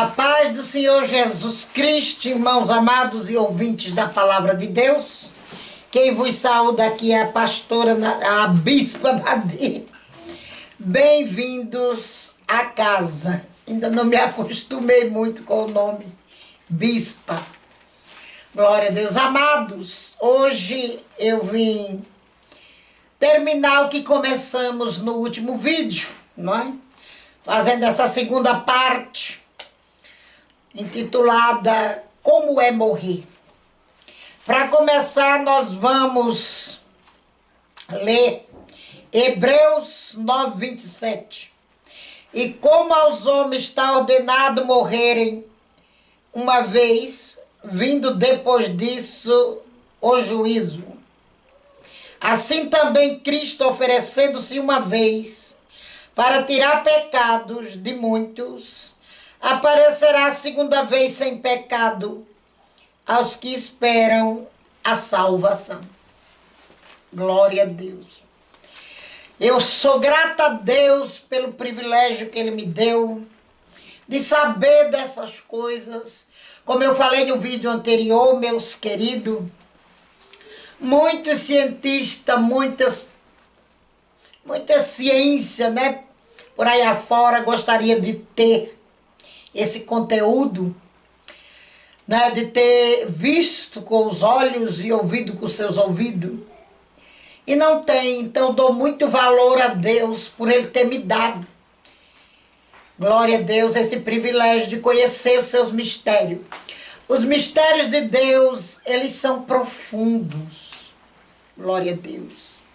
A paz do Senhor Jesus Cristo, irmãos amados e ouvintes da Palavra de Deus. Quem vos saúda aqui é a pastora, a bispa Nadir. Bem-vindos à casa. Ainda não me acostumei muito com o nome bispa. Glória a Deus. Amados, hoje eu vim terminar o que começamos no último vídeo, não é? Fazendo essa segunda parte, intitulada Como é Morrer. Para começar, nós vamos ler Hebreus 9, 27. E como aos homens está ordenado morrerem uma vez, vindo depois disso o juízo. Assim também Cristo, oferecendo-se uma vez para tirar pecados de muitos, aparecerá a segunda vez sem pecado aos que esperam a salvação. Glória a Deus. Eu sou grata a Deus pelo privilégio que Ele me deu de saber dessas coisas. Como eu falei no vídeo anterior, meus queridos, muitos cientistas, muita ciência, né, por aí afora gostaria de ter esse conteúdo, né, de ter visto com os olhos e ouvido com os seus ouvidos. E não tem, então dou muito valor a Deus por Ele ter me dado. Glória a Deus, esse privilégio de conhecer os seus mistérios. Os mistérios de Deus, eles são profundos. Glória a Deus.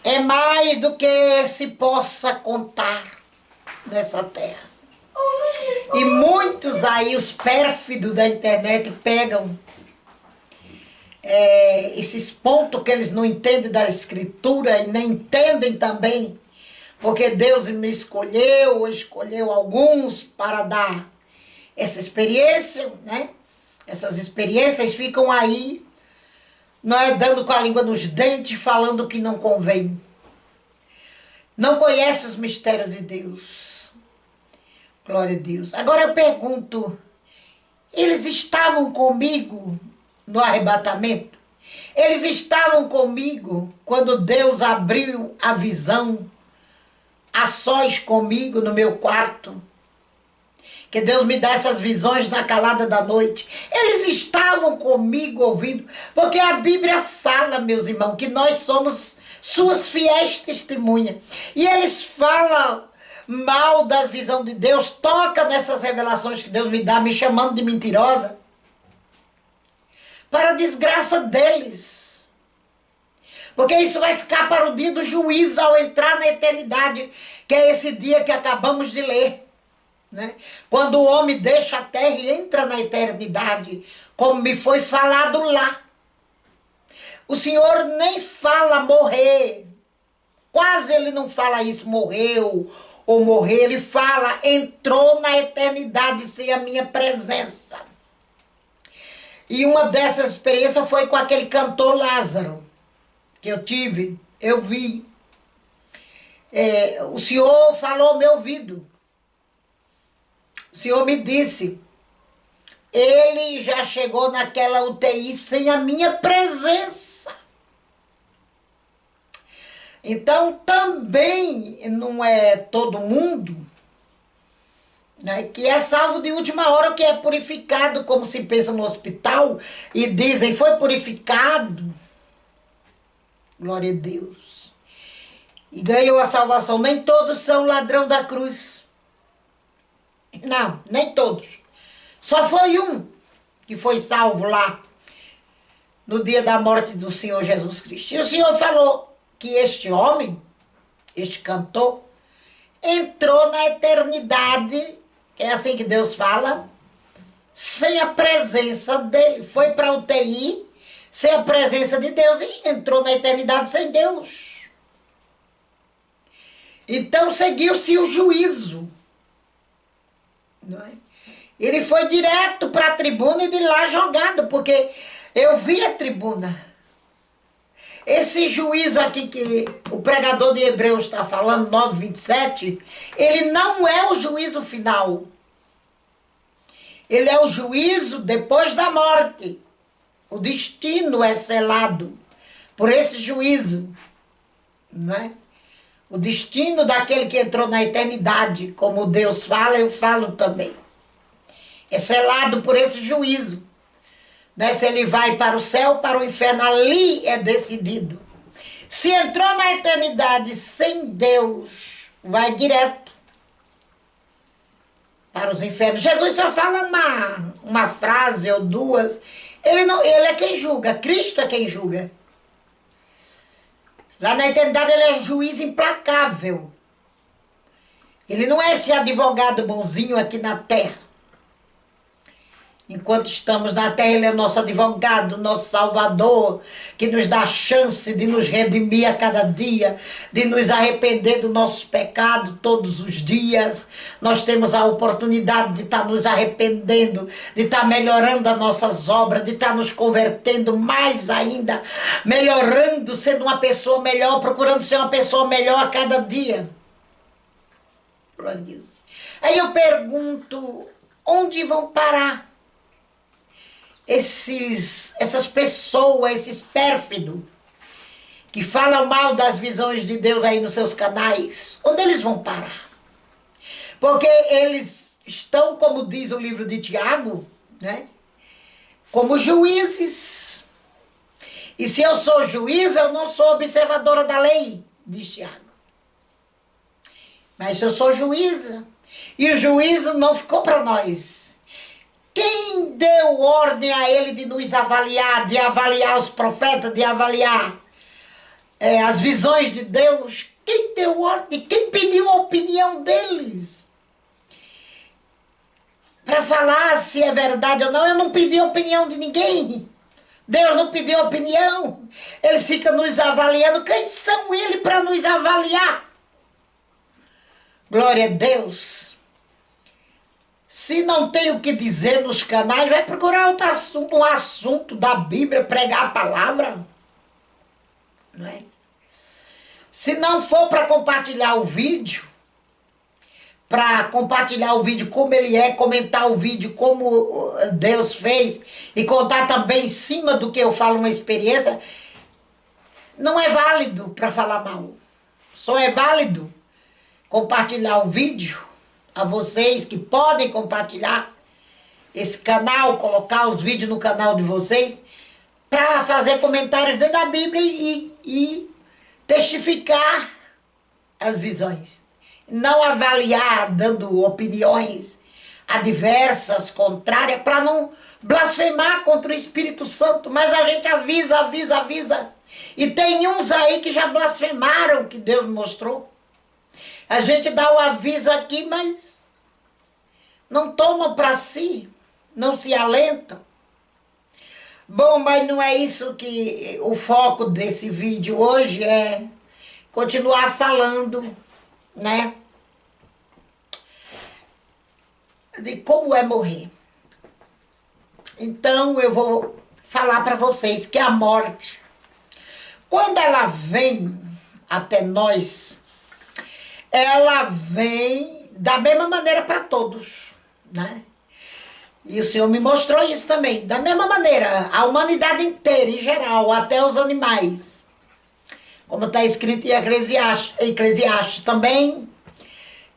É mais do que se possa contar nessa terra. E muitos aí, os pérfidos da internet, pegam esses pontos que eles não entendem da Escritura e nem entendem também, porque Deus me escolheu, ou escolheu alguns para dar essa experiência, né? Essas experiências ficam aí, não é, dando com a língua nos dentes, falando o que não convém. Não conhece os mistérios de Deus. Glória a Deus. Agora eu pergunto, eles estavam comigo no arrebatamento? Eles estavam comigo quando Deus abriu a visão a sós comigo no meu quarto? Que Deus me dá essas visões na calada da noite. Eles estavam comigo ouvindo, porque a Bíblia fala, meus irmãos, que nós somos suas fiéis testemunhas. E eles falam mal das visões de Deus, toca nessas revelações que Deus me dá, me chamando de mentirosa, para a desgraça deles. Porque isso vai ficar para o dia do juízo, ao entrar na eternidade, que é esse dia que acabamos de ler, né? Quando o homem deixa a terra e entra na eternidade, como me foi falado lá. O Senhor nem fala morrer, quase ele não fala isso, morreu ou morrer, ele fala, entrou na eternidade sem a minha presença. E uma dessas experiências foi com aquele cantor Lázaro, que eu tive, eu vi. O Senhor falou ao meu ouvido. O Senhor me disse, ele já chegou naquela UTI sem a minha presença. Então também não é todo mundo, né, que é salvo de última hora, que é purificado, como se pensa no hospital, e dizem, foi purificado. Glória a Deus. E ganhou a salvação. Nem todos são ladrão da cruz. Não, nem todos. Só foi um que foi salvo lá no dia da morte do Senhor Jesus Cristo. E o Senhor falou que este homem, este cantor, entrou na eternidade, é assim que Deus fala, sem a presença dele. Foi para a UTI sem a presença de Deus e entrou na eternidade sem Deus. Então seguiu-se o juízo. Não é? Ele foi direto para a tribuna e de lá jogado, porque eu vi a tribuna. Esse juízo aqui que o pregador de Hebreus está falando, 9:27, ele não é o juízo final. Ele é o juízo depois da morte. O destino é selado por esse juízo, não é? O destino daquele que entrou na eternidade, como Deus fala, eu falo também. É selado por esse juízo. Né? Se ele vai para o céu, para o inferno, ali é decidido. Se entrou na eternidade sem Deus, vai direto para os infernos. Jesus só fala uma frase ou duas. Ele é quem julga, Cristo é quem julga. Lá na eternidade ele é juiz implacável. Ele não é esse advogado bonzinho aqui na terra. Enquanto estamos na terra, ele é nosso advogado, nosso salvador, que nos dá a chance de nos redimir a cada dia, de nos arrepender do nosso pecado todos os dias. Nós temos a oportunidade de estar nos arrependendo, de estar melhorando as nossas obras, de estar nos convertendo mais ainda, melhorando, sendo uma pessoa melhor, procurando ser uma pessoa melhor a cada dia. Glória a Deus. Aí eu pergunto, onde vão parar essas pessoas, esses pérfidos, que falam mal das visões de Deus aí nos seus canais? Onde eles vão parar? Porque eles estão, como diz o livro de Tiago, né? Como juízes. E se eu sou juíza, eu não sou observadora da lei, diz Tiago. Mas eu sou juíza. E o juízo não ficou para nós. Quem deu ordem a ele de nos avaliar, de avaliar os profetas, de avaliar as visões de Deus? Quem deu ordem? Quem pediu a opinião deles? Para falar se é verdade ou não, eu não pedi a opinião de ninguém. Deus não pediu opinião. Eles ficam nos avaliando. Quem são eles para nos avaliar? Glória a Deus. Se não tem o que dizer nos canais, vai procurar outro assunto, um assunto da Bíblia, pregar a palavra. Não é? Se não for para compartilhar o vídeo, como ele é, comentar o vídeo como Deus fez, e contar também em cima do que eu falo uma experiência, não é válido para falar mal. Só é válido compartilhar o vídeo a vocês que podem compartilhar esse canal, colocar os vídeos no canal de vocês, para fazer comentários dentro da Bíblia e testificar as visões. Não avaliar, dando opiniões adversas, contrárias, para não blasfemar contra o Espírito Santo. Mas a gente avisa. E tem uns aí que já blasfemaram, que Deus mostrou. A gente dá o aviso aqui, mas não toma para si, não se alentam. Bom, mas não é isso que o foco desse vídeo hoje é continuar falando, né? De como é morrer. Então eu vou falar para vocês que a morte, quando ela vem até nós, ela vem da mesma maneira para todos, né? E o Senhor me mostrou isso também. Da mesma maneira, a humanidade inteira, em geral, até os animais. Como está escrito em Eclesiastes também,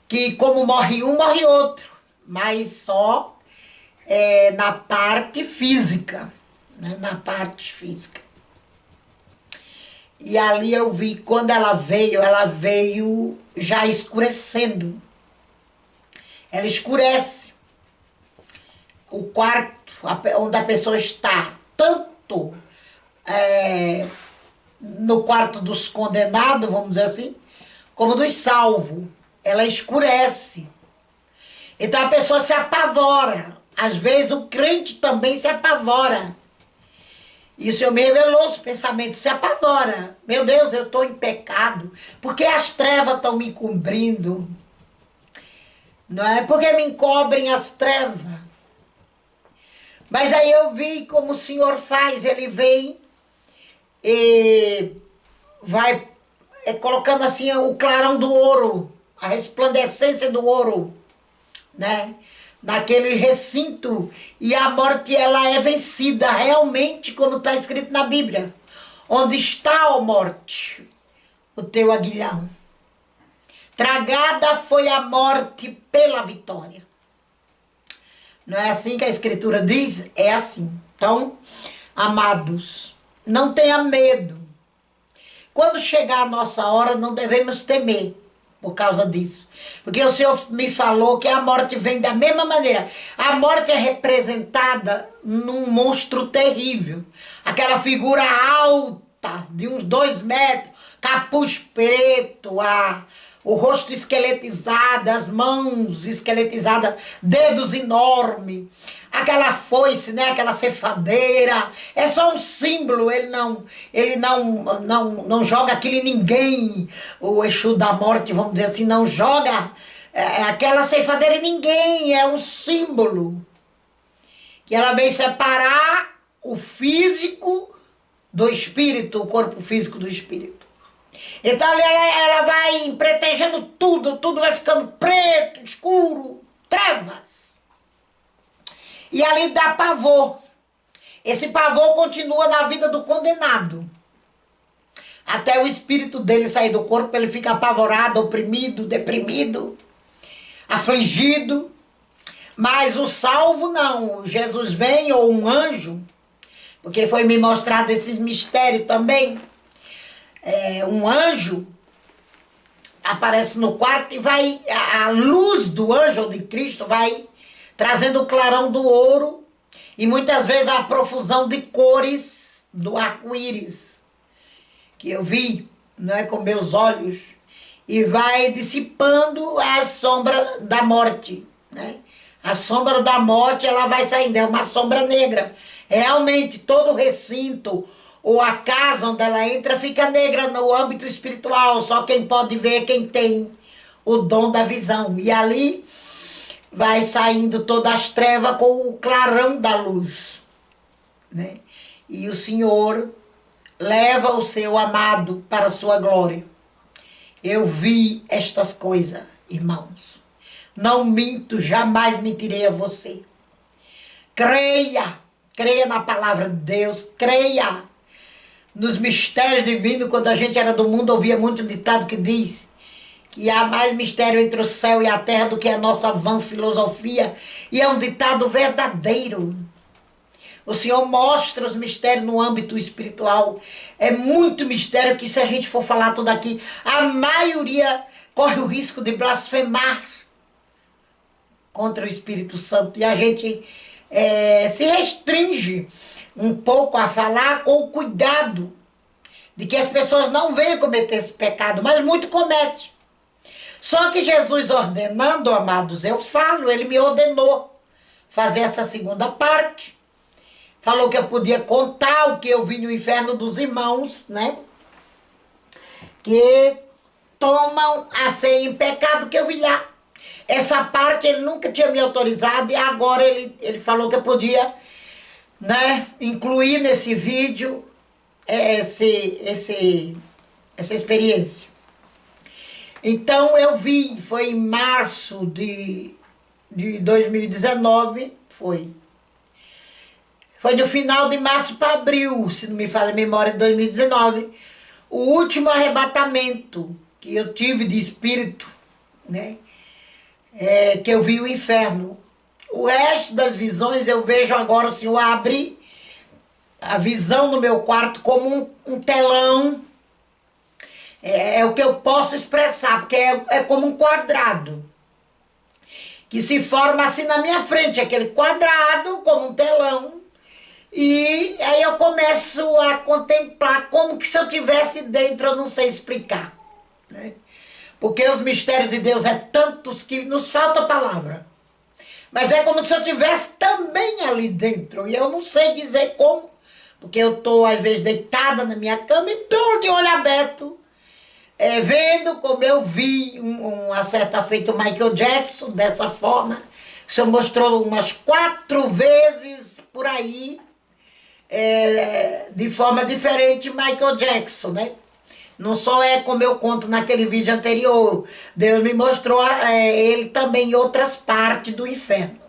que como morre um, morre outro. Mas só na parte física, né? Na parte física. E ali eu vi, quando ela veio já escurecendo. Ela escurece o quarto onde a pessoa está, tanto no quarto dos condenados, vamos dizer assim, como dos salvos. Ela escurece. Então a pessoa se apavora. Às vezes o crente também se apavora. E o Senhor me revelou os pensamentos, se apavora. Meu Deus, eu estou em pecado. Porque as trevas estão me encobrindo. Não é? Porque me encobrem as trevas. Mas aí eu vi como o Senhor faz. Ele vem e vai colocando assim o clarão do ouro. A resplandecência do ouro. Né? naquele recinto, e a morte ela é vencida realmente, como está escrito na Bíblia. Onde está, ó morte, o teu aguilhão? Tragada foi a morte pela vitória. Não é assim que a Escritura diz? É assim. Então, amados, não tenha medo. Quando chegar a nossa hora, não devemos temer por causa disso. Porque o Senhor me falou que a morte vem da mesma maneira. A morte é representada num monstro terrível. Aquela figura alta, de uns 2 metros, capuz preto, o rosto esqueletizado, as mãos esqueletizadas, dedos enormes, aquela foice, né, aquela cefadeira, é só um símbolo, ele não joga aquilo em ninguém, o Exu da morte, vamos dizer assim, não joga aquela cefadeira em ninguém, é um símbolo, que ela vem separar o físico do espírito, o corpo físico do espírito. Então ela vai empretejando tudo, tudo vai ficando preto, escuro, trevas. E ali dá pavor. Esse pavor continua na vida do condenado. Até o espírito dele sair do corpo, ele fica apavorado, oprimido, deprimido, afligido. Mas o salvo não. Jesus vem, ou um anjo, porque foi me mostrado esses mistérios também. Um anjo aparece no quarto e vai, a luz do anjo de Cristo vai trazendo o clarão do ouro e muitas vezes a profusão de cores do arco-íris que eu vi, não é, com meus olhos, e vai dissipando a sombra da morte, né? A sombra da morte, ela vai saindo, é uma sombra negra. Realmente todo o recinto ou a casa onde ela entra fica negra no âmbito espiritual. Só quem pode ver é quem tem o dom da visão. E ali vai saindo todas as trevas com o clarão da luz, né? E o Senhor leva o seu amado para a sua glória. Eu vi estas coisas, irmãos. Não minto, jamais mentirei a você. Creia, creia na palavra de Deus, creia nos mistérios divinos. Quando a gente era do mundo, ouvia muito um ditado que diz que há mais mistério entre o céu e a terra do que a nossa vã filosofia. E é um ditado verdadeiro. O Senhor mostra os mistérios no âmbito espiritual. É muito mistério que, se a gente for falar tudo aqui, a maioria corre o risco de blasfemar contra o Espírito Santo. E a gente se restringe um pouco a falar com o cuidado de que as pessoas não venham cometer esse pecado, mas muito comete. Só que Jesus ordenando, amados, eu falo, ele me ordenou fazer essa segunda parte. Falou que eu podia contar o que eu vi no inferno dos irmãos, né? Que tomam a ceia em pecado, que eu vi lá. Essa parte ele nunca tinha me autorizado e agora ele falou que eu podia, né, incluir nesse vídeo essa experiência. Então eu vi, foi em março de 2019, foi no final de março para abril, se não me falha a memória, de 2019, o último arrebatamento que eu tive de espírito, né, que eu vi o inferno. O resto das visões eu vejo agora, o Senhor abre a visão no meu quarto como um telão. É o que eu posso expressar, porque é como um quadrado que se forma assim na minha frente, aquele quadrado como um telão. E aí eu começo a contemplar como que se eu tivesse dentro, eu não sei explicar, né? Porque os mistérios de Deus é tantos que nos falta palavra. Mas é como se eu tivesse também ali dentro. E eu não sei dizer como, porque eu estou, às vezes, deitada na minha cama e estou de olho aberto, vendo como eu vi uma certa feita o Michael Jackson, dessa forma. O Senhor mostrou umas 4 vezes por aí, de forma diferente, Michael Jackson, né? Não só é como eu conto naquele vídeo anterior. Deus me mostrou ele também em outras partes do inferno.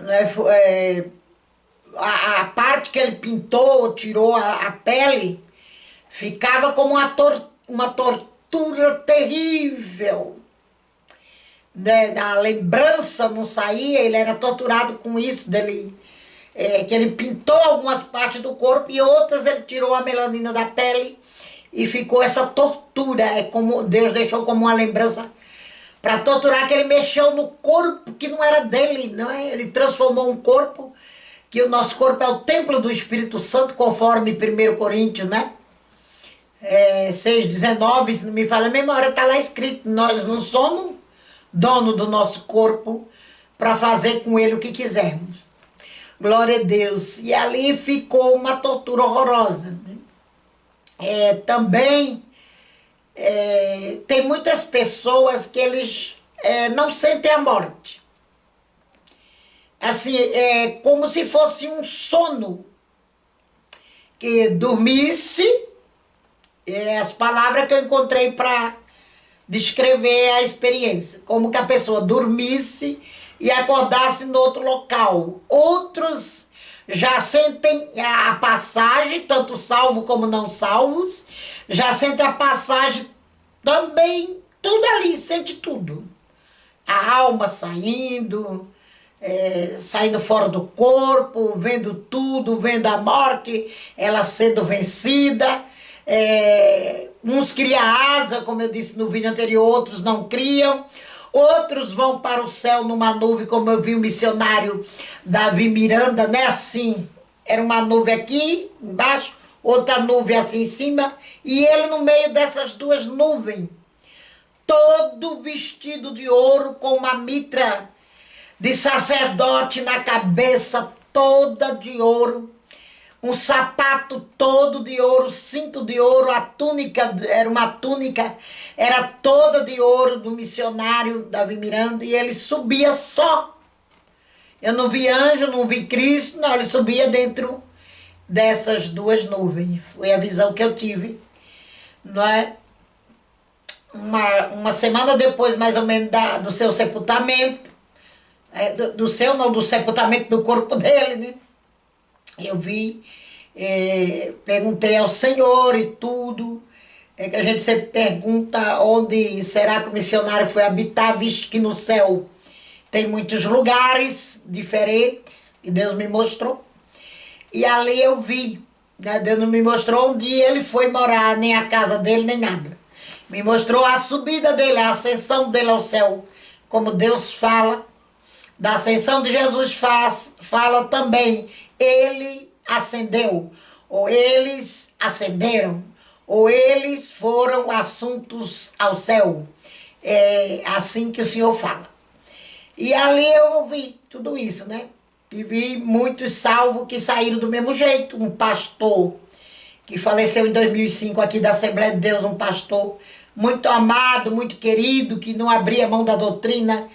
né, a parte que ele pintou, tirou a pele, ficava como uma tortura terrível. Né? A lembrança não saía, ele era torturado com isso dele. Que ele pintou algumas partes do corpo e outras ele tirou a melanina da pele e ficou essa tortura. É como Deus deixou como uma lembrança para torturar, que ele mexeu no corpo que não era dele, não é? Ele transformou um corpo, que o nosso corpo é o templo do Espírito Santo, conforme 1 Coríntios, né? 6,19, se não me falha a memória, está lá escrito: nós não somos dono do nosso corpo para fazer com ele o que quisermos. Glória a Deus. E ali ficou uma tortura horrorosa. Também tem muitas pessoas que eles não sentem a morte. Assim, é como se fosse um sono. Que dormisse, as palavras que eu encontrei para descrever a experiência. Como que a pessoa dormisse e acordasse no outro local. Outros já sentem a passagem, tanto salvos como não salvos, já sentem a passagem também, tudo ali, sente tudo. A alma saindo, saindo fora do corpo, vendo tudo, vendo a morte, ela sendo vencida. Uns criam asa, como eu disse no vídeo anterior, outros não criam. Outros vão para o céu numa nuvem, como eu vi o missionário Davi Miranda, né? Assim, era uma nuvem aqui embaixo, outra nuvem assim em cima, e ele no meio dessas duas nuvens, todo vestido de ouro, com uma mitra de sacerdote na cabeça, toda de ouro, um sapato todo de ouro, cinto de ouro, a túnica, era uma túnica, era toda de ouro, do missionário Davi Miranda, e ele subia só. Eu não vi anjo, não vi Cristo, não, ele subia dentro dessas duas nuvens. Foi a visão que eu tive, não é? Uma semana depois, mais ou menos, do seu sepultamento, do sepultamento do corpo dele, né? Eu vi, perguntei ao Senhor e tudo, que a gente sempre pergunta onde será que o missionário foi habitar, visto que no céu tem muitos lugares diferentes, e Deus me mostrou. E ali eu vi, né? Deus não me mostrou onde ele foi morar, nem a casa dele, nem nada. Me mostrou a subida dele, a ascensão dele ao céu, como Deus fala. Da ascensão de Jesus fala também, ele ascendeu, ou eles ascenderam, ou eles foram assuntos ao céu. É assim que o Senhor fala. E ali eu ouvi tudo isso, né? E vi muitos salvos que saíram do mesmo jeito. Um pastor que faleceu em 2005 aqui da Assembleia de Deus, um pastor muito amado, muito querido, que não abria mão da doutrina,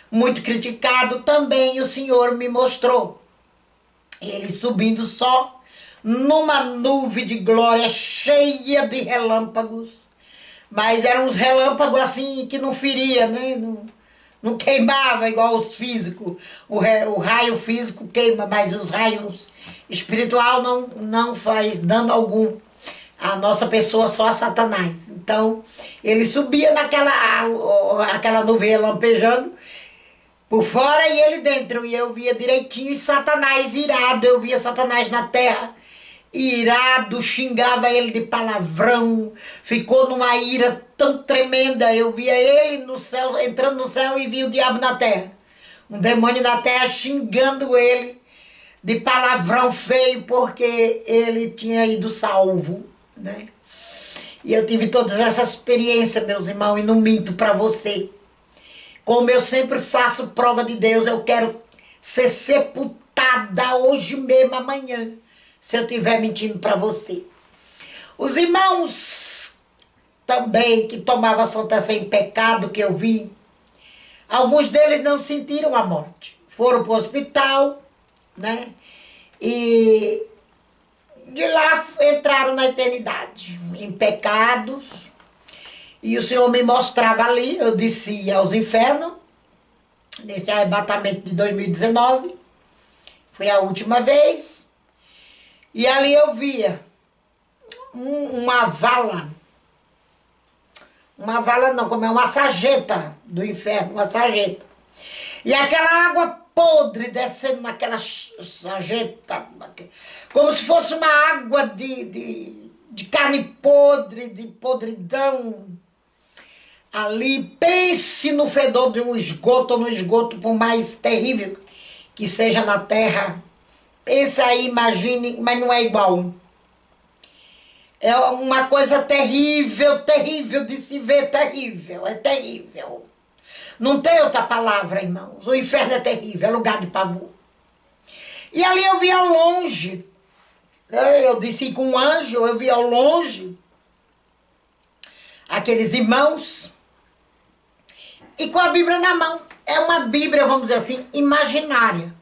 muito criticado, também o Senhor me mostrou. Ele subindo só numa nuvem de glória cheia de relâmpagos, mas eram uns relâmpagos assim que não feria, né? Não queimava igual os físicos. O raio físico queima, mas os raios espiritual não faz dano algum. A nossa pessoa só a Satanás. Então, ele subia aquela nuvem lampejando por fora e ele dentro. E eu via direitinho, e Satanás irado. Eu via Satanás na terra, irado, xingava ele de palavrão. Ficou numa ira tão tremenda. Eu via ele no céu, entrando no céu, e via o diabo na terra. Um demônio na terra xingando ele de palavrão feio, porque ele tinha ido salvo, né? E eu tive todas essas experiências, meus irmãos, e não minto para você. Como eu sempre faço prova de Deus, eu quero ser sepultada hoje mesmo, amanhã, se eu estiver mentindo para você. Os irmãos também que tomavam Santa Ceia em pecado, que eu vi, alguns deles não sentiram a morte. Foram para o hospital, né? E de lá entraram na eternidade, em pecados. E o Senhor me mostrava ali, eu descia aos infernos, nesse arrebatamento de 2019. Foi a última vez. E ali eu via uma vala. Uma vala não, como é uma sarjeta do inferno, uma sarjeta. E aquela água podre descendo naquela sarjeta, como se fosse uma água de carne podre, de podridão. Ali, pense no fedor de um esgoto, ou no esgoto, por mais terrível que seja na terra. Pensa aí, imagine, mas não é igual. É uma coisa terrível, terrível de se ver, terrível, é terrível. Não tem outra palavra, irmãos. O inferno é terrível, é lugar de pavor. E ali eu vi ao longe, eu disse com um anjo, eu vi ao longe aqueles irmãos e com a Bíblia na mão. É uma Bíblia, vamos dizer assim, imaginária,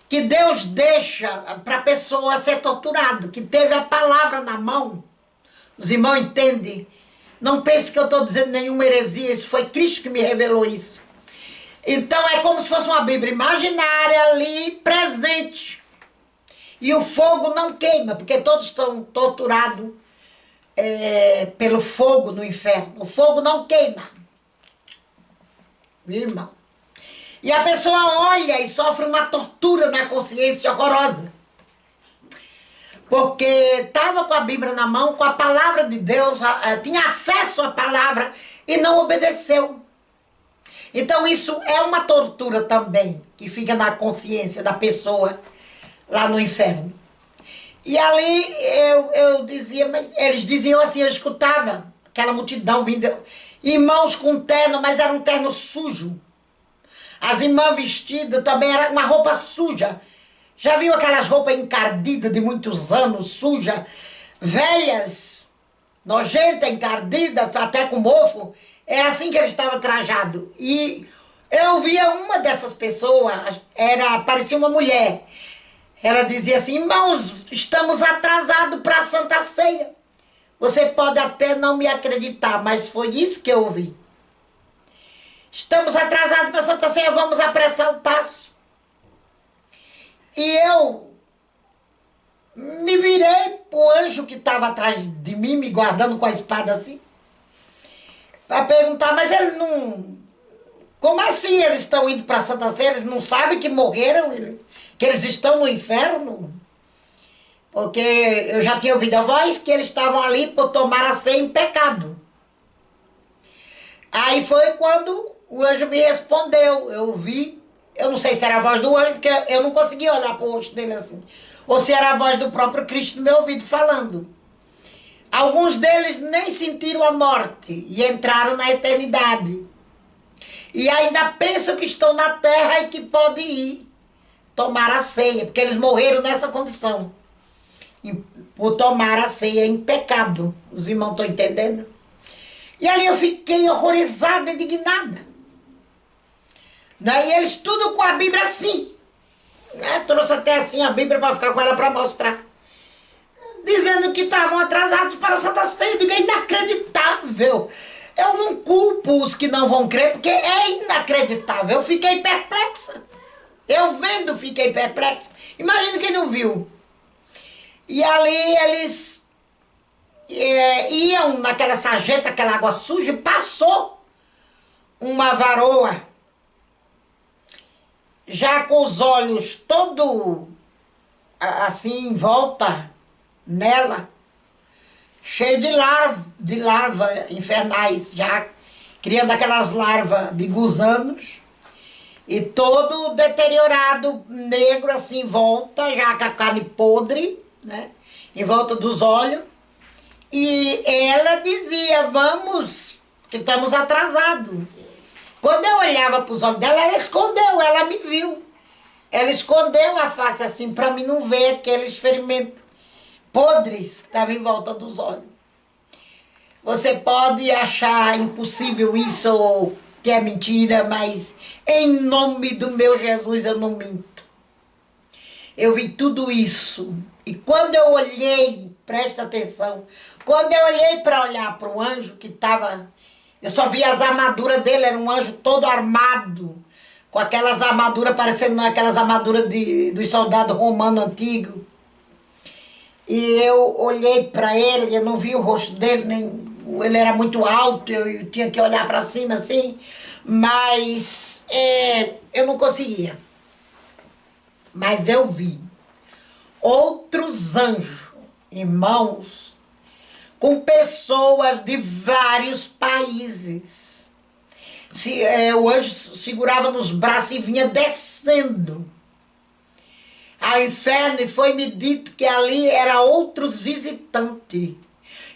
que Deus deixa para a pessoa ser torturada, que teve a palavra na mão. Os irmãos entendem? Não pense que eu estou dizendo nenhuma heresia, isso foi Cristo que me revelou isso. Então é como se fosse uma Bíblia imaginária ali, presente. E o fogo não queima, porque todos estão torturados pelo fogo no inferno. O fogo não queima. Viu, irmão? E a pessoa olha e sofre uma tortura na consciência horrorosa. Porque estava com a Bíblia na mão, com a palavra de Deus, tinha acesso à palavra e não obedeceu. Então isso é uma tortura também, que fica na consciência da pessoa lá no inferno. E ali eu dizia, mas eles diziam assim, eu escutava aquela multidão vindo, irmãos com terno, mas era um terno sujo. As irmãs vestidas também era uma roupa suja. Já viu aquelas roupas encardidas de muitos anos, sujas, velhas, nojentas, encardidas, até com mofo? Era assim que ele estava trajado. E eu via uma dessas pessoas, parecia uma mulher. Ela dizia assim, irmãos, estamos atrasados para a Santa Ceia. Você pode até não me acreditar, mas foi isso que eu ouvi. Estamos atrasados para a Santa Ceia, vamos apressar o passo. E eu me virei para o anjo que estava atrás de mim, me guardando com a espada assim, para perguntar, mas eles não... Como assim eles estão indo para a Santa Ceia? Eles não sabem que morreram, que eles estão no inferno? Porque eu já tinha ouvido a voz que eles estavam ali por tomar a ceia em pecado. Aí foi quando o anjo me respondeu, eu vi. Eu não sei se era a voz do anjo, porque eu não conseguia olhar para o rosto dele assim. Ou se era a voz do próprio Cristo no meu ouvido falando. Alguns deles nem sentiram a morte e entraram na eternidade. E ainda pensam que estão na terra e que podem ir tomar a ceia, porque eles morreram nessa condição. Por tomar a ceia em pecado. Os irmãos estão entendendo? E ali eu fiquei horrorizada, indignada. E eles tudo com a Bíblia assim. Trouxe até assim a Bíblia para ficar com ela para mostrar. Dizendo que estavam atrasados para a Santa Ceia. Eu digo, é inacreditável. Eu não culpo os que não vão crer, porque é inacreditável. Eu fiquei perplexa. Eu vendo, fiquei perplexa. Imagina quem não viu. E ali eles iam naquela sarjeta, aquela água suja, e passou uma varoa, já com os olhos todo assim em volta nela, cheio de larva infernais, já criando aquelas larvas de gusanos, e todo deteriorado, negro assim em volta, já com a carne podre, né, em volta dos olhos. E ela dizia, vamos, que estamos atrasados. Quando eu olhava para os olhos dela, ela escondeu, ela me viu. Ela escondeu a face assim, para mim não ver aqueles ferimentos podres que estavam em volta dos olhos. Você pode achar impossível isso, ou que é mentira, mas em nome do meu Jesus eu não minto. Eu vi tudo isso. E quando eu olhei, presta atenção, quando eu olhei para olhar para o anjo que estava, eu só vi as armaduras dele, era um anjo todo armado, com aquelas armaduras parecendo aquelas armaduras dos soldados romanos antigos. E eu olhei para ele, eu não vi o rosto dele, nem, ele era muito alto, eu tinha que olhar para cima assim, mas eu não conseguia. Mas eu vi outros anjos, irmãos, com pessoas de vários países. O anjo segurava nos braços e vinha descendo ao inferno, e foi-me dito que ali eram outros visitantes,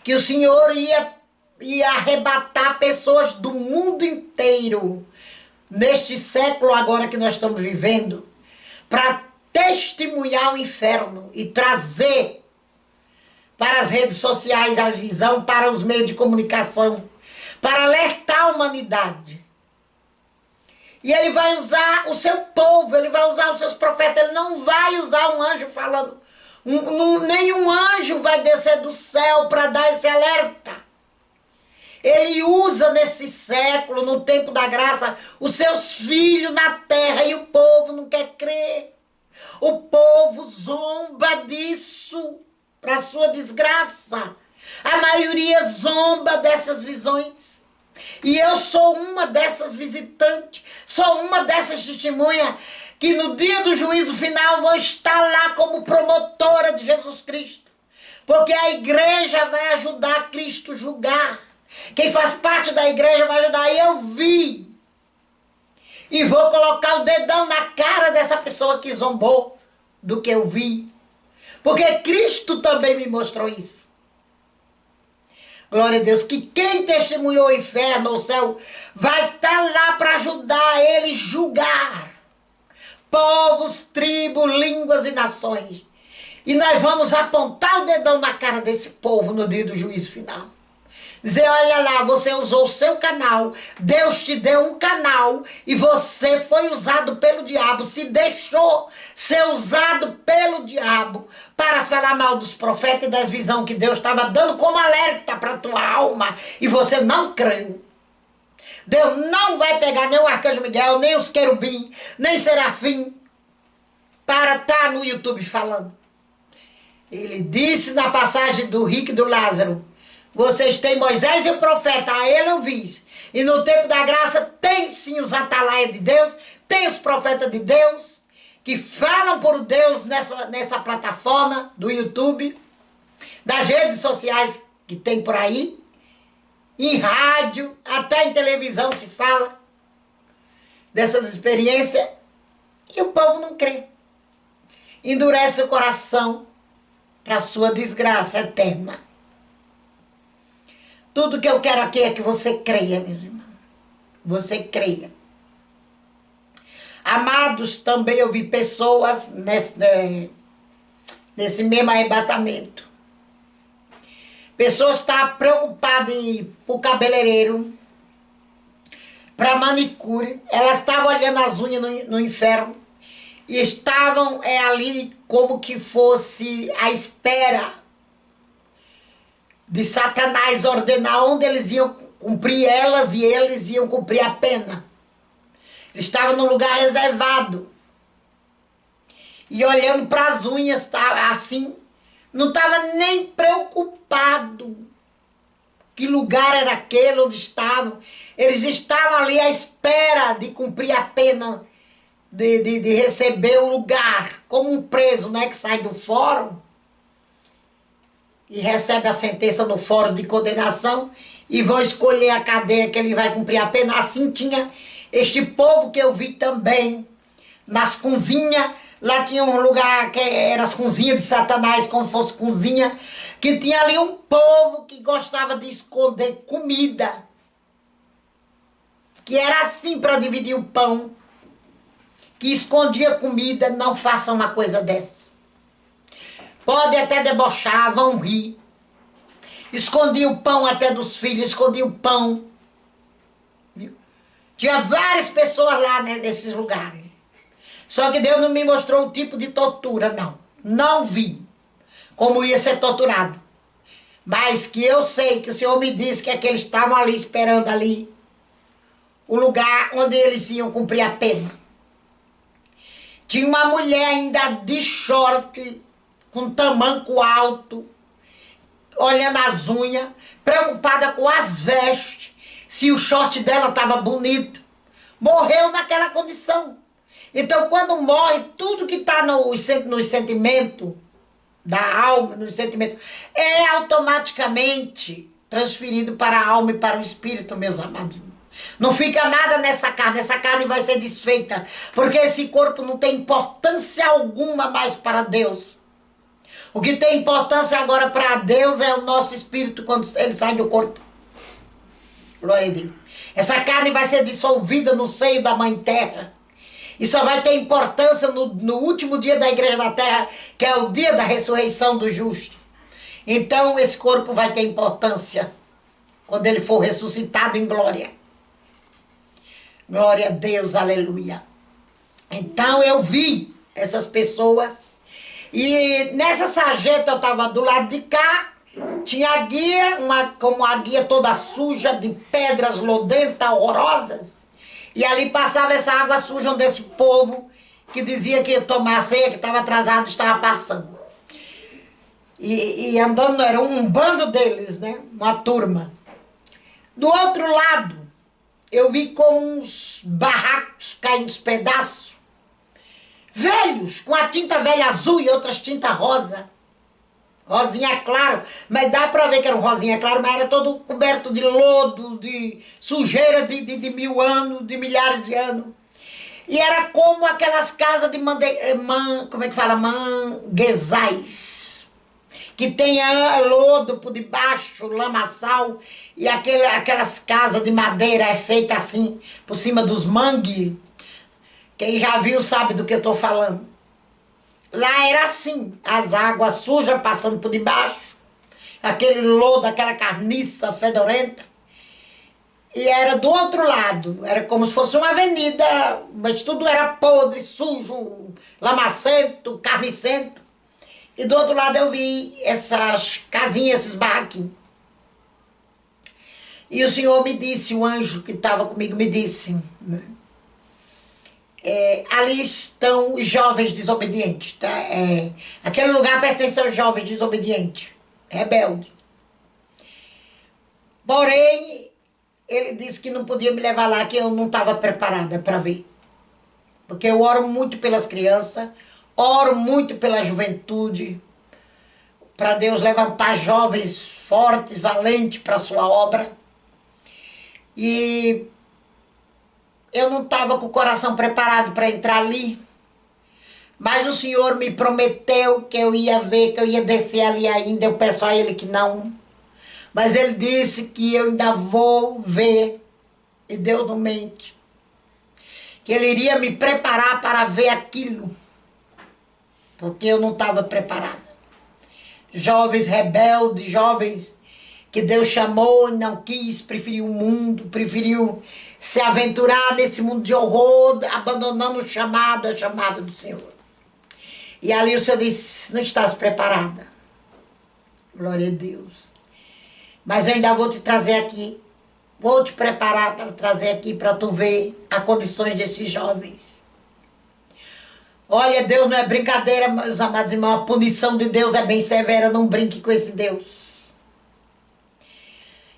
que o Senhor ia arrebatar pessoas do mundo inteiro, neste século agora que nós estamos vivendo, para testemunhar o inferno e trazer para as redes sociais a visão, para os meios de comunicação, para alertar a humanidade. E ele vai usar o seu povo, ele vai usar os seus profetas, ele não vai usar um anjo falando. Nenhum anjo vai descer do céu para dar esse alerta. Ele usa nesse século, no tempo da graça, os seus filhos na terra, e o povo não quer crer. O povo zomba disso, para sua desgraça. A maioria zomba dessas visões. E eu sou uma dessas visitantes, sou uma dessas testemunhas, que no dia do juízo final vou estar lá como promotora de Jesus Cristo. Porque a igreja vai ajudar Cristo a julgar. Quem faz parte da igreja vai ajudar. E eu vi. E vou colocar o dedão na cara dessa pessoa que zombou do que eu vi. Porque Cristo também me mostrou isso. Glória a Deus, que quem testemunhou o inferno ou o céu vai estar lá para ajudar ele a julgar povos, tribos, línguas e nações. E nós vamos apontar o dedão na cara desse povo no dia do juízo final. Dizer, olha lá, você usou o seu canal, Deus te deu um canal e você foi usado pelo diabo, se deixou ser usado pelo diabo para falar mal dos profetas e das visões que Deus estava dando como alerta para a tua alma, e você não creu. Deus não vai pegar nem o arcanjo Miguel, nem os querubim, nem serafim para estar no YouTube falando. Ele disse na passagem do rico e do Lázaro: vocês têm Moisés e o profeta, a ele eu vi. E no tempo da graça tem sim os atalaias de Deus, tem os profetas de Deus, que falam por Deus nessa plataforma do YouTube, das redes sociais que tem por aí, em rádio, até em televisão se fala dessas experiências, e o povo não crê. Endurece o coração para a sua desgraça eterna. Tudo que eu quero aqui é que você creia, meus irmãos. Você creia. Amados, também eu vi pessoas nesse mesmo arrebatamento. Pessoas estavam preocupadas em ir para o cabeleireiro, para manicure. Elas estavam olhando as unhas no inferno. E estavam ali como que fosse a espera de Satanás ordenar onde eles iam cumprir elas, e eles iam cumprir a pena. Eles estavam num lugar reservado. E olhando para as unhas, assim, não estava nem preocupado que lugar era aquele onde estavam. Eles estavam ali à espera de cumprir a pena, de receber o lugar, como um preso, né, que sai do fórum e recebe a sentença no fórum de condenação e vão escolher a cadeia que ele vai cumprir a pena. Assim tinha este povo que eu vi também nas cozinhas. Lá tinha um lugar que era as cozinhas de Satanás, como fosse cozinha, que tinha ali um povo que gostava de esconder comida, que era assim para dividir o pão, que escondia comida. Não façam uma coisa dessa. Pode até debochar, vão rir. Escondia o pão até dos filhos, escondia o pão. Viu? Tinha várias pessoas lá, né, nesses lugares. Só que Deus não me mostrou o tipo de tortura, não. Não vi como ia ser torturado. Mas que eu sei que o Senhor me disse que é que eles estavam ali esperando ali o lugar onde eles iam cumprir a pena. Tinha uma mulher ainda de short, com tamanco alto, olhando as unhas, preocupada com as vestes, se o short dela estava bonito. Morreu naquela condição. Então, quando morre, tudo que está nos sentimentos da alma, nos sentimentos, é automaticamente transferido para a alma e para o espírito, meus amados. Não fica nada nessa carne vai ser desfeita, porque esse corpo não tem importância alguma mais para Deus. O que tem importância agora para Deus é o nosso espírito quando ele sai do corpo. Glória a Deus. Essa carne vai ser dissolvida no seio da Mãe Terra. E só vai ter importância no último dia da Igreja da Terra, que é o dia da ressurreição do justo. Então esse corpo vai ter importância quando ele for ressuscitado em glória. Glória a Deus, aleluia. Então eu vi essas pessoas. E nessa sarjeta eu estava do lado de cá. Tinha a guia, como a guia toda suja, de pedras lodentas, horrorosas. E ali passava essa água suja onde esse povo que dizia que ia tomar ceia, que estava atrasado, estava passando. E andando, era um bando deles, né? Uma turma. Do outro lado, eu vi como uns barracos caindo os pedaços. Velhos, com a tinta velha azul e outras tinta rosa. Rosinha claro, mas dá pra ver que era um rosinha claro, mas era todo coberto de lodo, de sujeira de 1000 anos, de milhares de anos. E era como aquelas casas de manguezais, que tem lodo por debaixo, lamaçal, e aquelas casas de madeira é feita assim, por cima dos mangues. Quem já viu sabe do que eu tô falando. Lá era assim, as águas sujas passando por debaixo, aquele lodo, aquela carniça fedorenta. E era do outro lado, era como se fosse uma avenida, mas tudo era podre, sujo, lamacento, carnicento. E do outro lado eu vi essas casinhas, esses barraquinhos. E o Senhor me disse, o anjo que estava comigo me disse, né? Ali estão os jovens desobedientes, tá? Aquele lugar pertence aos jovens desobedientes, rebeldes. Porém, ele disse que não podia me levar lá, que eu não estava preparada para ver. Porque eu oro muito pelas crianças, oro muito pela juventude, para Deus levantar jovens fortes, valentes para a sua obra. E eu não estava com o coração preparado para entrar ali, mas o Senhor me prometeu que eu ia ver, que eu ia descer ali ainda. Eu peço a Ele que não, mas Ele disse que eu ainda vou ver, e Deus não mente, que Ele iria me preparar para ver aquilo, porque eu não estava preparada. Jovens rebeldes, jovens que Deus chamou e não quis, preferiu o mundo, preferiu se aventurar nesse mundo de horror, abandonando o chamado, a chamada do Senhor. E ali o Senhor disse, não estás preparada. Glória a Deus. Mas eu ainda vou te trazer aqui, vou te preparar para trazer aqui para tu ver as condições desses jovens. Olha, Deus não é brincadeira, meus amados irmãos, a punição de Deus é bem severa, não brinque com esse Deus.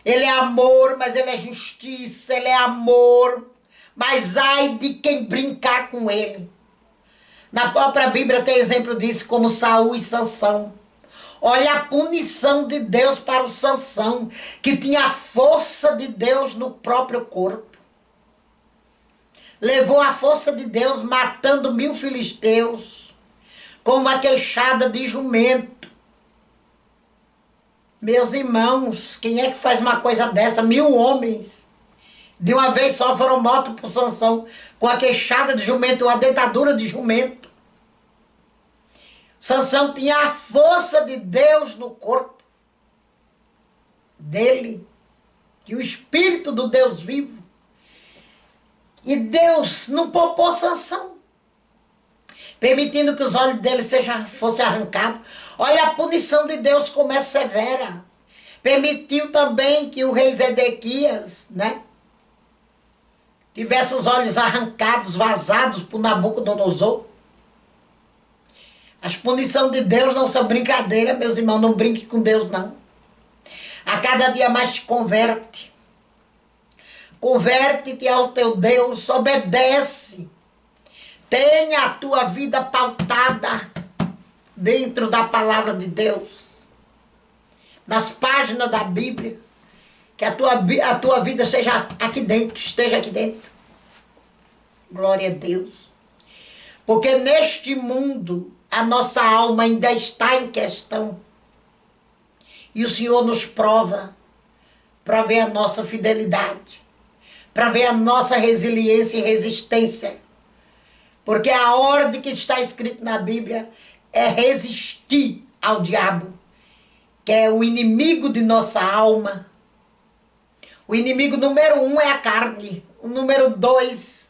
Ele é amor, mas ele é justiça, ele é amor, mas ai de quem brincar com ele. Na própria Bíblia tem exemplo disso, como Saul e Sansão. Olha a punição de Deus para o Sansão, que tinha a força de Deus no próprio corpo. Levou a força de Deus matando 1000 filisteus, com uma queixada de jumento. Meus irmãos, quem é que faz uma coisa dessa? 1000 homens, de uma vez só, foram mortos por Sansão, com a queixada de jumento, uma dentadura de jumento. Sansão tinha a força de Deus no corpo dele, e o Espírito do Deus vivo. E Deus não poupou Sansão, permitindo que os olhos dele fossem arrancados. Olha a punição de Deus como é severa. Permitiu também que o rei Zedequias, né, tivesse os olhos arrancados, vazados por Nabucodonosor. As punições de Deus não são brincadeira, meus irmãos, não brinque com Deus, não. A cada dia mais te converte. Converte-te ao teu Deus, obedece. Tenha a tua vida pautada dentro da palavra de Deus. Nas páginas da Bíblia. Que a tua vida seja aqui dentro, esteja aqui dentro. Glória a Deus. Porque neste mundo a nossa alma ainda está em questão. E o Senhor nos prova para ver a nossa fidelidade, para ver a nossa resiliência e resistência. Porque a ordem que está escrita na Bíblia é resistir ao diabo, que é o inimigo de nossa alma. O inimigo número 1 é a carne, o número 2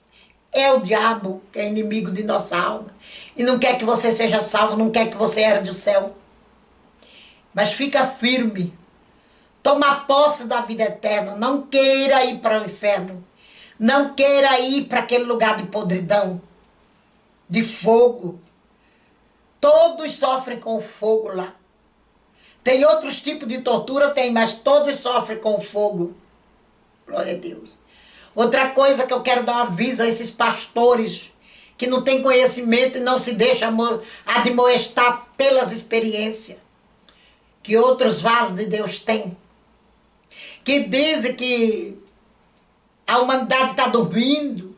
é o diabo, que é inimigo de nossa alma. E não quer que você seja salvo, não quer que você herde o céu. Mas fica firme. Toma posse da vida eterna. Não queira ir para o inferno. Não queira ir para aquele lugar de podridão, de fogo. Todos sofrem com o fogo lá. Tem outros tipos de tortura, tem, mas todos sofrem com o fogo. Glória a Deus. Outra coisa que eu quero dar um aviso a esses pastores que não têm conhecimento e não se deixam admoestar pelas experiências que outros vasos de Deus têm. Que dizem que a humanidade está dormindo.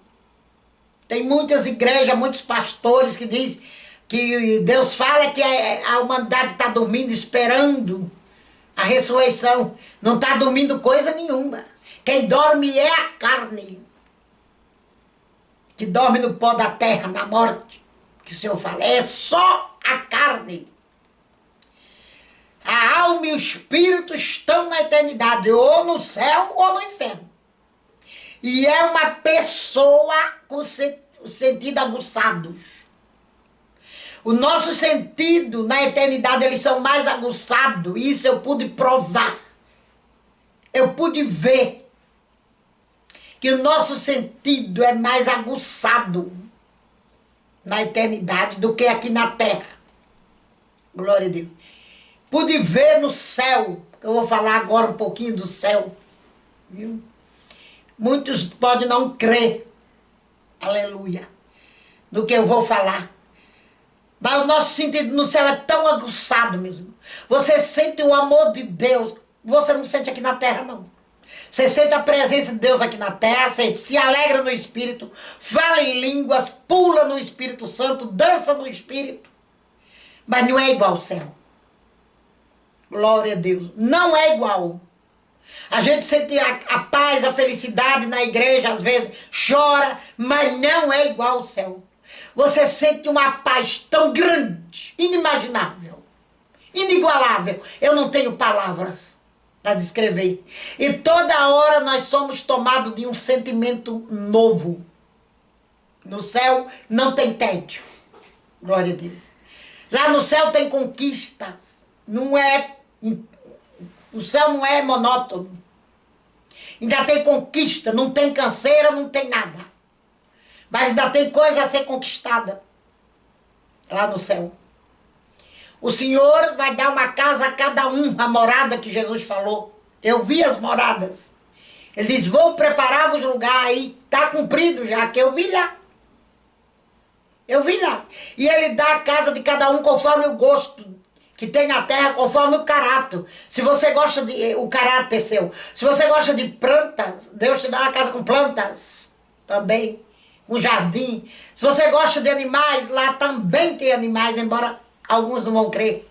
Tem muitas igrejas, muitos pastores que dizem que Deus fala que a humanidade está dormindo, esperando a ressurreição. Não está dormindo coisa nenhuma. Quem dorme é a carne, que dorme no pó da terra, na morte, que o Senhor fala. É só a carne. A alma e o espírito estão na eternidade, ou no céu ou no inferno. E é uma pessoa com os sentidos aguçados. O nosso sentido na eternidade, eles são mais aguçados. Isso eu pude provar. Eu pude ver que o nosso sentido é mais aguçado na eternidade do que aqui na terra. Glória a Deus. Pude ver no céu, eu vou falar agora um pouquinho do céu, viu? Muitos podem não crer, aleluia, do que eu vou falar. Mas o nosso sentido no céu é tão aguçado mesmo. Você sente o amor de Deus, você não sente aqui na terra, não. Você sente a presença de Deus aqui na terra, sente, se alegra no Espírito, fala em línguas, pula no Espírito Santo, dança no Espírito. Mas não é igual ao céu. Glória a Deus. Não é igual. A gente sente a paz, a felicidade na igreja, às vezes chora, mas não é igual ao céu. Você sente uma paz tão grande, inimaginável, inigualável. Eu não tenho palavras para descrever. E toda hora nós somos tomados de um sentimento novo. No céu não tem tédio. Glória a Deus. Lá no céu tem conquistas. Não é... O céu não é monótono. Ainda tem conquista, não tem canseira, não tem nada. Mas ainda tem coisa a ser conquistada lá no céu. O Senhor vai dar uma casa a cada um, a morada que Jesus falou. Eu vi as moradas. Ele diz, vou preparar-vos lugar aí. Está cumprido já, que eu vi lá. Eu vi lá. E ele dá a casa de cada um conforme o gosto que tem na terra, conforme o caráter. Se você gosta de... O caráter seu. Se você gosta de plantas, Deus te dá uma casa com plantas também. Com jardim. Se você gosta de animais, lá também tem animais, embora alguns não vão crer.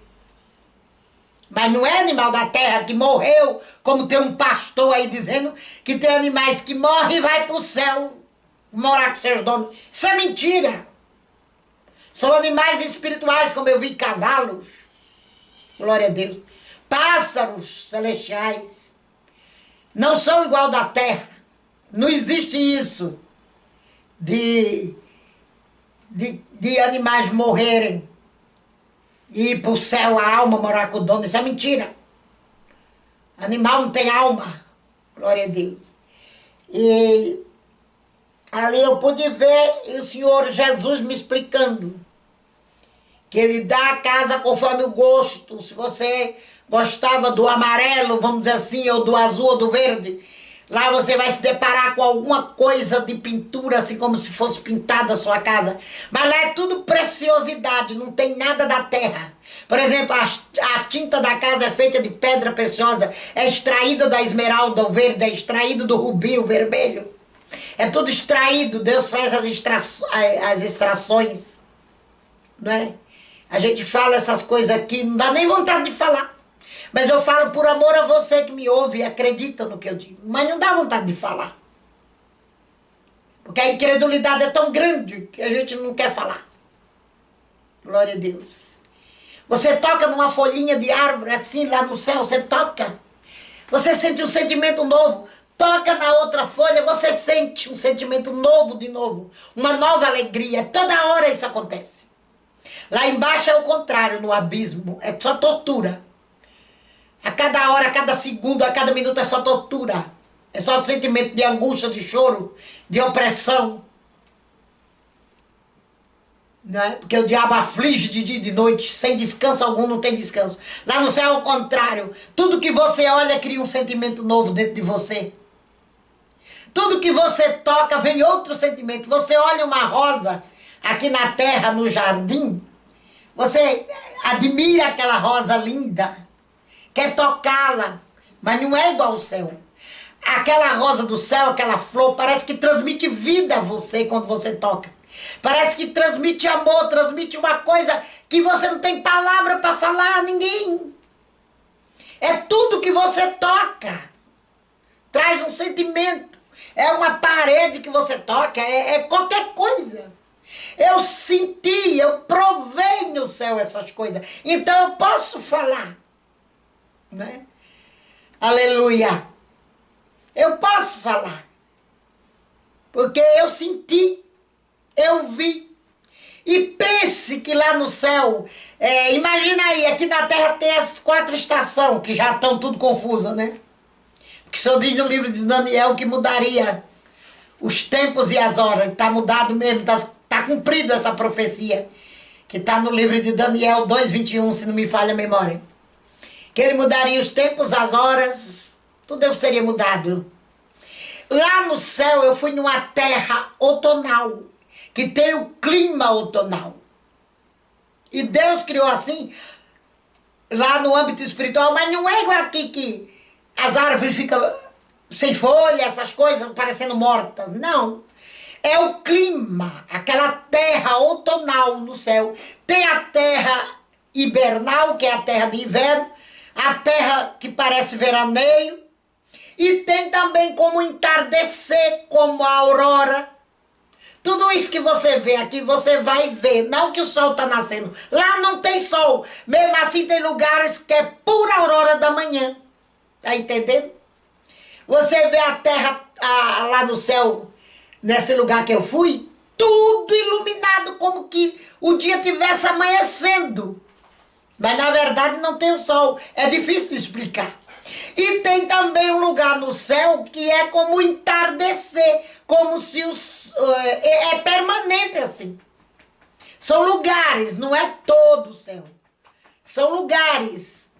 Mas não é animal da terra que morreu, como tem um pastor aí dizendo que tem animais que morrem e vai para o céu morar com seus donos. Isso é mentira. São animais espirituais, como eu vi, cavalos. Glória a Deus. Pássaros celestiais. Não são igual da terra. Não existe isso de animais morrerem e ir para o céu a alma morar com o dono. Isso é mentira. Animal não tem alma. Glória a Deus. E ali eu pude ver o Senhor Jesus me explicando que ele dá a casa conforme o gosto. Se você gostava do amarelo, vamos dizer assim, ou do azul ou do verde, lá você vai se deparar com alguma coisa de pintura, assim como se fosse pintada a sua casa. Mas lá é tudo preciosidade, não tem nada da terra. Por exemplo, a tinta da casa é feita de pedra preciosa, é extraída da esmeralda, o verde, é extraído do rubi, o vermelho. É tudo extraído, Deus faz as extrações, não é? A gente fala essas coisas aqui, não dá nem vontade de falar. Mas eu falo por amor a você que me ouve e acredita no que eu digo. Mas não dá vontade de falar. Porque a incredulidade é tão grande que a gente não quer falar. Glória a Deus. Você toca numa folhinha de árvore assim lá no céu, você toca. Você sente um sentimento novo. Toca na outra folha, você sente um sentimento novo de novo. Uma nova alegria. Toda hora isso acontece. Lá embaixo é o contrário, no abismo. É só tortura. A cada hora, a cada segundo, a cada minuto é só tortura. É só sentimento de angústia, de choro, de opressão. Não é? Porque o diabo aflige de dia e de noite, sem descanso algum, não tem descanso. Lá no céu é o contrário. Tudo que você olha cria um sentimento novo dentro de você. Tudo que você toca vem outro sentimento. Você olha uma rosa aqui na terra, no jardim, você admira aquela rosa linda, quer tocá-la, mas não é igual ao céu. Aquela rosa do céu, aquela flor, parece que transmite vida a você quando você toca. Parece que transmite amor, transmite uma coisa que você não tem palavra para falar a ninguém. É tudo que você toca. Traz um sentimento. É uma parede que você toca, é qualquer coisa. Eu senti, eu provei no céu essas coisas. Então eu posso falar. Né? Aleluia. Eu posso falar. Porque eu senti, eu vi. E pense que lá no céu, imagina aí, aqui na terra tem as 4 estações, que já estão tudo confusas, né? Que só diz no livro de Daniel que mudaria os tempos e as horas. Está mudado mesmo, está cumprido essa profecia. Que está no livro de Daniel 2:21, se não me falha a memória. Que ele mudaria os tempos, as horas, tudo seria mudado. Lá no céu eu fui numa terra outonal, que tem o clima outonal. E Deus criou assim, lá no âmbito espiritual, mas não é igual aqui que as árvores ficam sem folha, essas coisas parecendo mortas. Não. É o clima, aquela terra outonal no céu. Tem a terra hibernal, que é a terra de inverno, a terra que parece veraneio, e tem também como entardecer, como a aurora. Tudo isso que você vê aqui, você vai ver. Não que o sol está nascendo. Lá não tem sol. Mesmo assim tem lugares que é pura aurora da manhã. Tá entendendo? Você vê a terra lá no céu, nesse lugar que eu fui, tudo iluminado, como que o dia estivesse amanhecendo. Mas na verdade não tem o sol. É difícil de explicar. E tem também um lugar no céu que é como entardecer, como se é permanente assim. São lugares, não é todo o céu. São lugares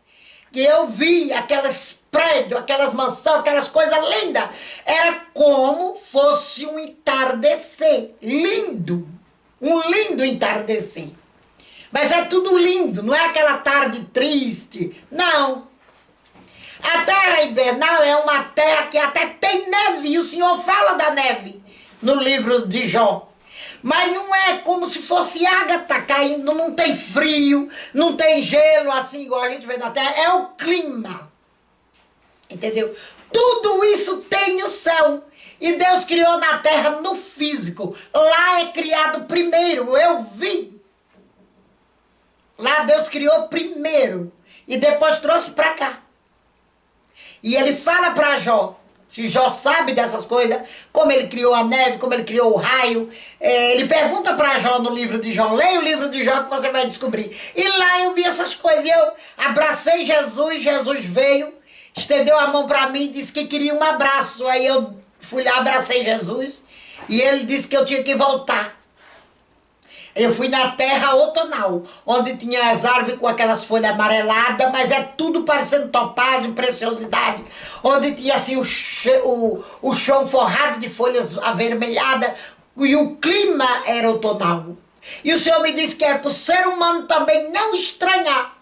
que eu vi, aqueles prédios, aquelas mansões, aquelas coisas lindas. Era como fosse um entardecer lindo. Um lindo entardecer. Mas é tudo lindo, não é aquela tarde triste, não. A terra hibernal é uma terra que até tem neve, e o Senhor fala da neve no livro de Jó. Mas não é como se fosse ágata caindo, não tem frio, não tem gelo assim igual a gente vê na terra, é o clima. Entendeu? Tudo isso tem o céu. E Deus criou na terra no físico. Lá é criado primeiro, eu vi. Lá Deus criou primeiro e depois trouxe para cá. E ele fala para Jó, se Jó sabe dessas coisas, como ele criou a neve, como ele criou o raio. Ele pergunta para Jó no livro de Jó, leia o livro de Jó que você vai descobrir. E lá eu vi essas coisas, e eu abracei Jesus, Jesus veio, estendeu a mão para mim e disse que queria um abraço. Aí eu fui lá, abracei Jesus, e ele disse que eu tinha que voltar. Eu fui na terra outonal, onde tinha as árvores com aquelas folhas amareladas, mas é tudo parecendo topázio, preciosidade. Onde tinha assim o chão forrado de folhas avermelhadas e o clima era outonal. E o Senhor me disse que era para o ser humano também não estranhar.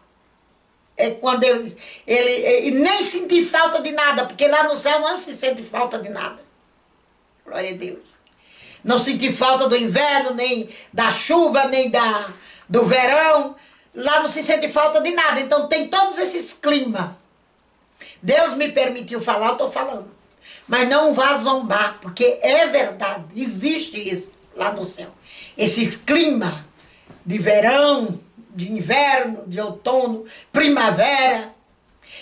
É quando ele nem sentir falta de nada, porque lá no céu não se sente falta de nada. Glória a Deus. Não sentir falta do inverno, nem da chuva, nem do verão. Lá não se sente falta de nada. Então tem todos esses climas. Deus me permitiu falar, eu estou falando. Mas não vá zombar, porque é verdade. Existe isso lá no céu. Esse clima de verão, de inverno, de outono, primavera.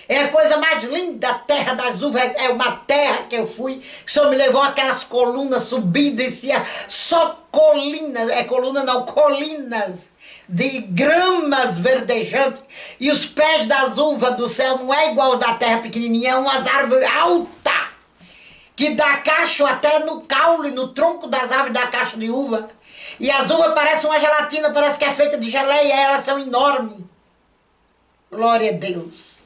É a coisa mais linda, a terra das uvas, é uma terra que eu fui. O Senhor me levou aquelas colunas, subia e descia, só colinas, colinas de gramas verdejantes. E os pés das uvas do céu não é igual da terra pequenininha, é umas árvores altas, que dá cacho até no caule, no tronco das árvores dá cacho de uva. E as uvas parecem uma gelatina, parece que é feita de geleia, elas são enormes. Glória a Deus.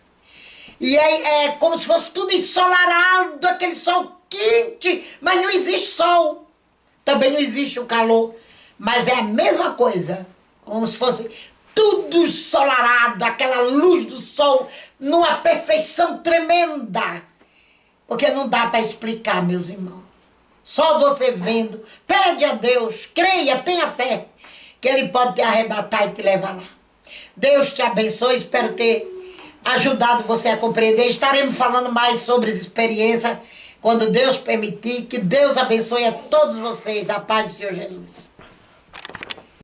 E é como se fosse tudo ensolarado, aquele sol quente, mas não existe sol. Também não existe o calor, mas é a mesma coisa, como se fosse tudo ensolarado, aquela luz do sol, numa perfeição tremenda. Porque não dá para explicar, meus irmãos. Só você vendo, pede a Deus, creia, tenha fé, que Ele pode te arrebatar e te levar lá. Deus te abençoe, espero ter ajudado você a compreender. Estaremos falando mais sobre essa experiência quando Deus permitir. Que Deus abençoe a todos vocês. A paz do Senhor Jesus.